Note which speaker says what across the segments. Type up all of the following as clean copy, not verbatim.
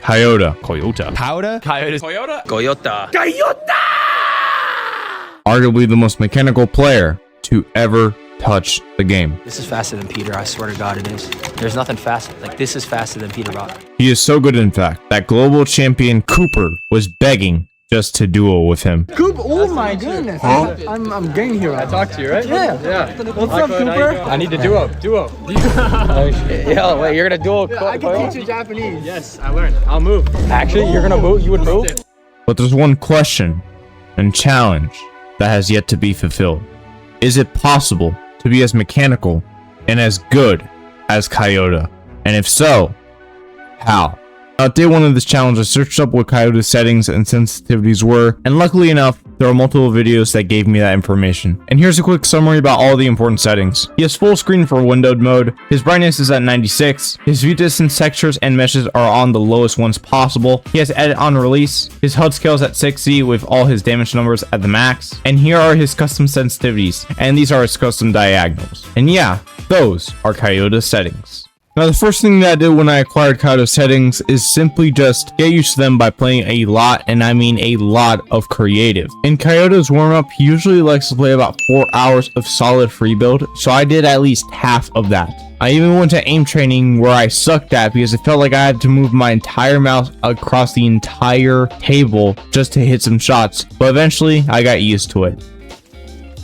Speaker 1: Coyota.
Speaker 2: Coyota.
Speaker 3: Powder?
Speaker 2: Coyote.
Speaker 4: Coyota.
Speaker 1: Arguably the most mechanical player to ever touch the game.
Speaker 5: This is faster than Peter, I swear to God it is. There's nothing faster. Like, this is faster than Peterbot.
Speaker 1: He is so good, in fact, that global champion Cooper was begging just to duel with him.
Speaker 6: Cooper, oh my goodness. Huh? I'm getting here.
Speaker 3: I talked to you, right?
Speaker 6: Yeah. What's up, Cooper?
Speaker 3: I need to duo.
Speaker 5: Yo, wait, you're gonna duel?
Speaker 6: I can teach you Japanese.
Speaker 3: Yes, I learned. I'll move. Actually, you're gonna move? You would move?
Speaker 1: But there's one question and challenge that has yet to be fulfilled. Is it possible to be as mechanical and as good as Coyota? And if so, how? On day one of this challenge, I searched up what Coyota's settings and sensitivities were, and luckily enough, there are multiple videos that gave me that information. And here's a quick summary about all the important settings. He has full screen for windowed mode, his brightness is at 96, his view distance textures and meshes are on the lowest ones possible, he has edit on release, his HUD scale is at 60 with all his damage numbers at the max, and here are his custom sensitivities, and these are his custom diagonals. And yeah, those are Coyota's settings. Now, the first thing that I did when I acquired Coyota's settings is simply just get used to them by playing a lot, and I mean a lot, of creative. In Coyota's warm-up, he usually likes to play about 4 hours of solid free build, so I did at least half of that. I even went to aim training where I sucked at because it felt like I had to move my entire mouse across the entire table just to hit some shots, but eventually I got used to it.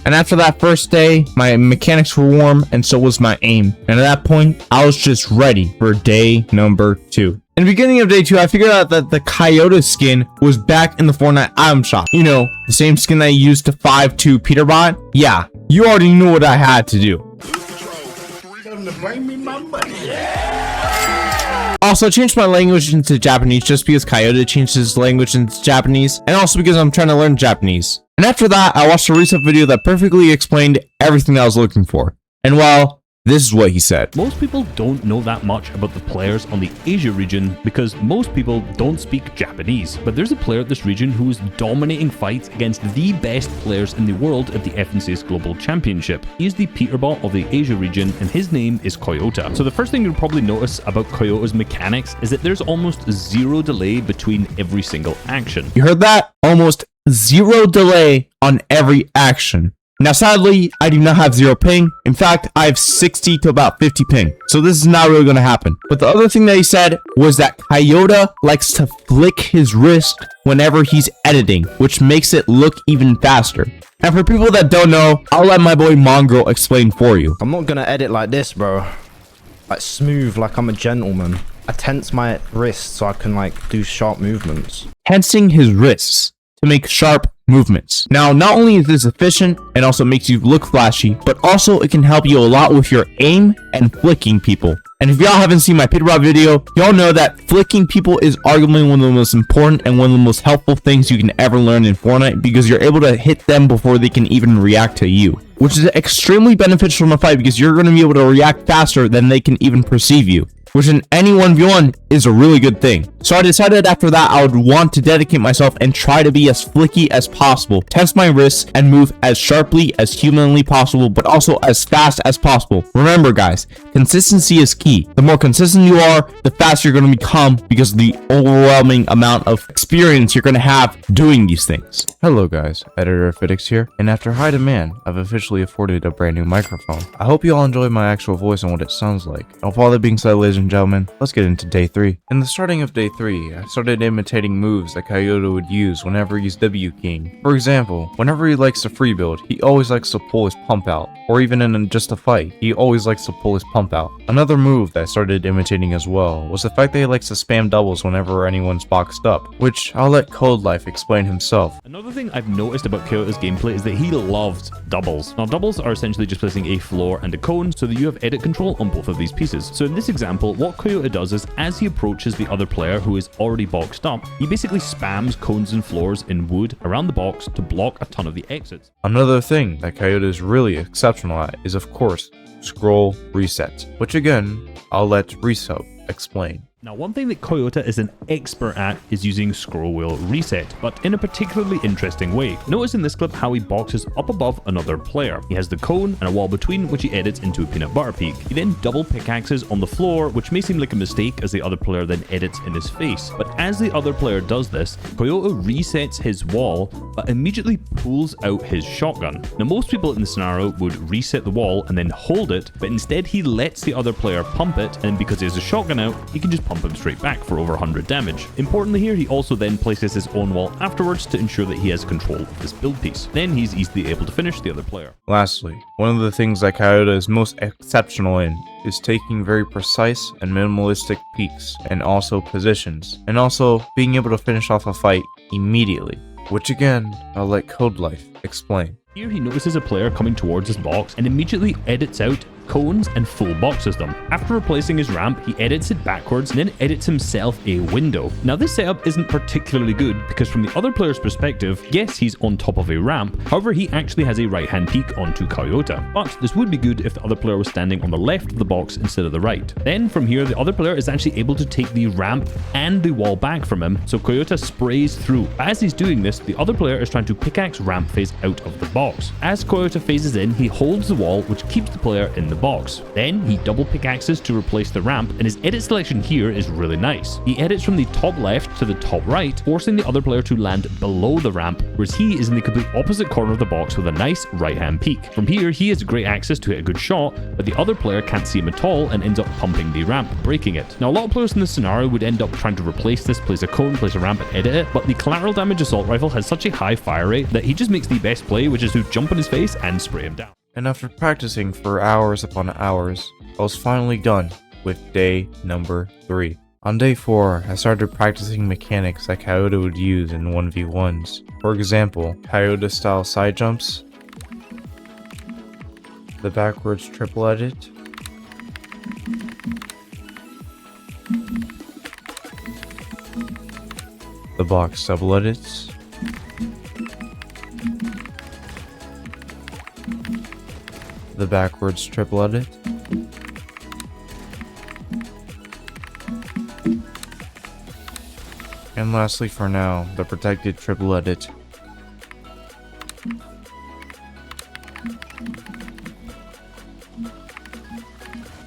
Speaker 1: And after that first day, my mechanics were warm and so was my aim. And at that point, I was just ready for day number 2. In the beginning of day 2, I figured out that the Coyota skin was back in the Fortnite item shop. You know, the same skin that I used to 5-2 Peterbot. Yeah, you already knew what I had to do. Also, I changed my language into Japanese just because Coyota changed his language into Japanese, and also because I'm trying to learn Japanese. And after that, I watched a reset video that perfectly explained everything that I was looking for. And well, this is what he said.
Speaker 2: Most people don't know that much about the players on the Asia region because most people don't speak Japanese. But there's a player at this region who is dominating fights against the best players in the world at the FNCS Global Championship. He is the Peterbot of the Asia region and his name is Coyota. So the first thing you'll probably notice about Coyota's mechanics is that there's almost zero delay between every single action.
Speaker 1: You heard that? Almost zero delay on every action. Now, sadly, I do not have 0 ping. In fact, I have 60 to about 50 ping. So this is not really going to happen. But the other thing that he said was that Coyota likes to flick his wrist whenever he's editing, which makes it look even faster. And for people that don't know, I'll let my boy Mongrel explain for you.
Speaker 7: I'm not going to edit like this, bro. Like smooth, like I'm a gentleman. I tense my wrists so I can like do sharp movements.
Speaker 1: Tensing his wrists to make sharp movements. Now, not only is this efficient and also makes you look flashy, but also it can help you a lot with your aim and flicking people. And if y'all haven't seen my Peterbot video, y'all know that flicking people is arguably one of the most important and one of the most helpful things you can ever learn in Fortnite because you're able to hit them before they can even react to you, which is extremely beneficial in a fight because you're going to be able to react faster than they can even perceive you, which in any 1v1 is a really good thing. So I decided after that I would want to dedicate myself and try to be as flicky as possible, tense my wrists, and move as sharply as humanly possible, but also as fast as possible. Remember guys, consistency is key. The more consistent you are, the faster you're going to become because of the overwhelming amount of experience you're going to have doing these things. Hello guys, Editor Fitix here, and after high demand, I've officially afforded a brand new microphone. I hope you all enjoy my actual voice and what it sounds like. And with all that being said, ladies and gentlemen, let's get into day 3. In the starting of day 3, I started imitating moves that Coyota would use whenever he's W keying. For example, whenever he likes to free build, he always likes to pull his pump out, or even in just a fight, he always likes to pull his pump out. Another move that I started imitating as well was the fact that he likes to spam doubles whenever anyone's boxed up, which I'll let Code Life explain himself.
Speaker 2: Another thing I've noticed about Coyota's gameplay is that he loves doubles. Now, doubles are essentially just placing a floor and a cone so that you have edit control on both of these pieces. So in this example, what Coyota does is as he approaches the other player who is already boxed up, he basically spams cones and floors in wood around the box to block a ton of the exits.
Speaker 1: Another thing that Coyota is really exceptional at is, of course, scroll reset, which again, I'll let Reso explain.
Speaker 2: Now, one thing that Coyota is an expert at is using scroll wheel reset, but in a particularly interesting way. Notice in this clip how he boxes up above another player. He has the cone and a wall between, which he edits into a peanut butter peak. He then double pickaxes on the floor, which may seem like a mistake as the other player then edits in his face. But as the other player does this, Coyota resets his wall, but immediately pulls out his shotgun. Now, most people in the scenario would reset the wall and then hold it, but instead he lets the other player pump it, and because he has a shotgun out, he can just pump him straight back for over 100 damage. Importantly here, he also then places his own wall afterwards to ensure that he has control of this build piece. Then he's easily able to finish the other player.
Speaker 1: Lastly, one of the things that Coyota is most exceptional in is taking very precise and minimalistic peaks and also positions, and also being able to finish off a fight immediately, which again, I'll let Code Life explain.
Speaker 2: Here he notices a player coming towards his box and immediately edits out cones and full boxes them. After replacing his ramp, he edits it backwards and then edits himself a window. Now, this setup isn't particularly good because from the other player's perspective, yes, he's on top of a ramp, however, he actually has a right-hand peak onto Coyota. But this would be good if the other player was standing on the left of the box instead of the right. Then from here, the other player is actually able to take the ramp and the wall back from him, so Coyota sprays through. As he's doing this, the other player is trying to pickaxe ramp phase out of the box. As Coyota phases in, he holds the wall, which keeps the player in the box. Then he double pickaxes to replace the ramp, and his edit selection here is really nice. He edits from the top left to the top right, forcing the other player to land below the ramp, whereas he is in the complete opposite corner of the box with a nice right-hand peak. From here, he has great access to hit a good shot, but the other player can't see him at all and ends up pumping the ramp, breaking it. Now, a lot of players in this scenario would end up trying to replace this, place a cone, place a ramp, and edit it, but the collateral damage assault rifle has such a high fire rate that he just makes the best play, which is to jump in his face and spray him down.
Speaker 1: And after practicing for hours upon hours, I was finally done with day number 3. On day 4, I started practicing mechanics that Coyota would use in 1v1s. For example, Coyota style side jumps, the backwards triple edit, the box double edits, the backwards triple edit, and lastly for now, the protected triple edit.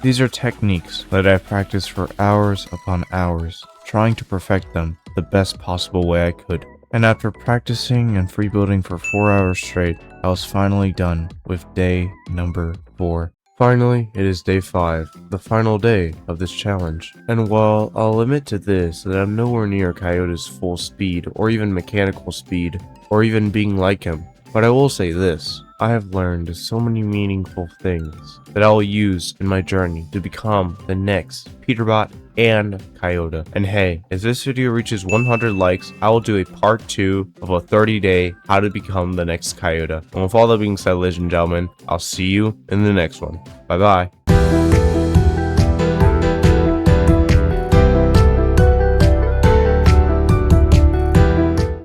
Speaker 1: These are techniques that I've practiced for hours upon hours, trying to perfect them the best possible way I could. And after practicing and free building for 4 hours straight, I was finally done with day number 4. Finally, it is day 5, the final day of this challenge. And while I'll admit to this that I'm nowhere near Coyota's full speed, or even mechanical speed, or even being like him, but I will say this, I have learned so many meaningful things that I will use in my journey to become the next Peterbot and Coyota. And hey, if this video reaches 100 likes, I will do a part 2 of a 30-day how to become the next Coyota. And with all that being said, ladies and gentlemen, I'll see you in the next one. Bye bye.